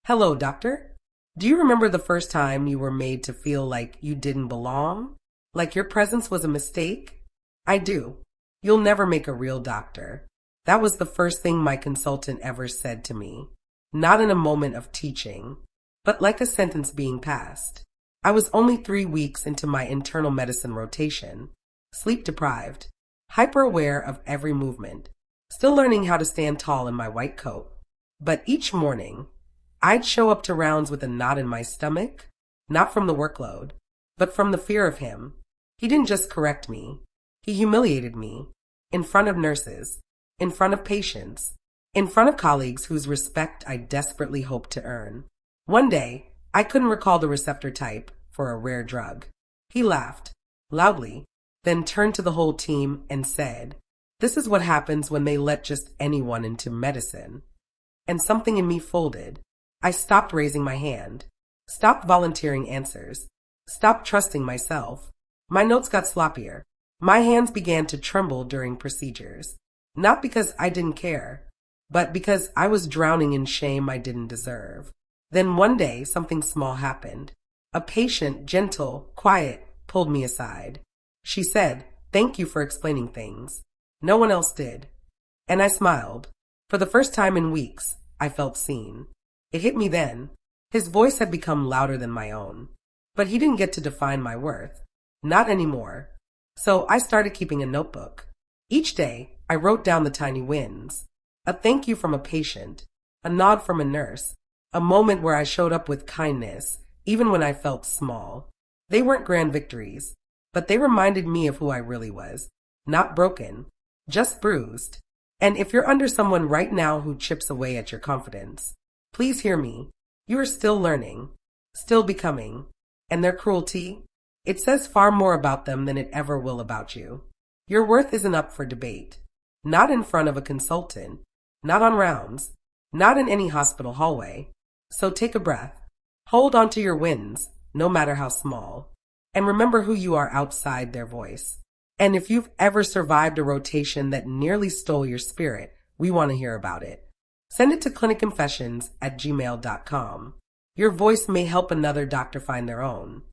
Hello, doctor. Do you remember the first time you were made to feel like you didn't belong? Like your presence was a mistake? I do. You'll never make a real doctor. That was the first thing my consultant ever said to me. Not in a moment of teaching, but like a sentence being passed. I was only 3 weeks into my internal medicine rotation, sleep deprived, hyper aware of every movement, still learning how to stand tall in my white coat. But each morning, I'd show up to rounds with a knot in my stomach, not from the workload, but from the fear of him. He didn't just correct me. He humiliated me, in front of nurses, in front of patients, in front of colleagues whose respect I desperately hoped to earn. One day, I couldn't recall the receptor type for a rare drug. He laughed, loudly, then turned to the whole team and said, "This is what happens when they let just anyone into medicine." And something in me folded. I stopped raising my hand, stopped volunteering answers, stopped trusting myself. My notes got sloppier. My hands began to tremble during procedures. Not because I didn't care, but because I was drowning in shame I didn't deserve. Then one day, something small happened. A patient, gentle, quiet, pulled me aside. She said, "Thank you for explaining things. No one else did." And I smiled. For the first time in weeks, I felt seen. It hit me then. His voice had become louder than my own. But he didn't get to define my worth. Not anymore. So I started keeping a notebook. Each day, I wrote down the tiny wins. A thank you from a patient, a nod from a nurse, a moment where I showed up with kindness, even when I felt small. They weren't grand victories, but they reminded me of who I really was. Not broken, just bruised. And if you're under someone right now who chips away at your confidence, please hear me. You are still learning, still becoming. And their cruelty, it says far more about them than it ever will about you. Your worth isn't up for debate. Not in front of a consultant, not on rounds, not in any hospital hallway. So take a breath. Hold on to your wins, no matter how small. And remember who you are outside their voice. And if you've ever survived a rotation that nearly stole your spirit, we want to hear about it. Send it to clinicconfessions@gmail.com. Your voice may help another doctor find their own.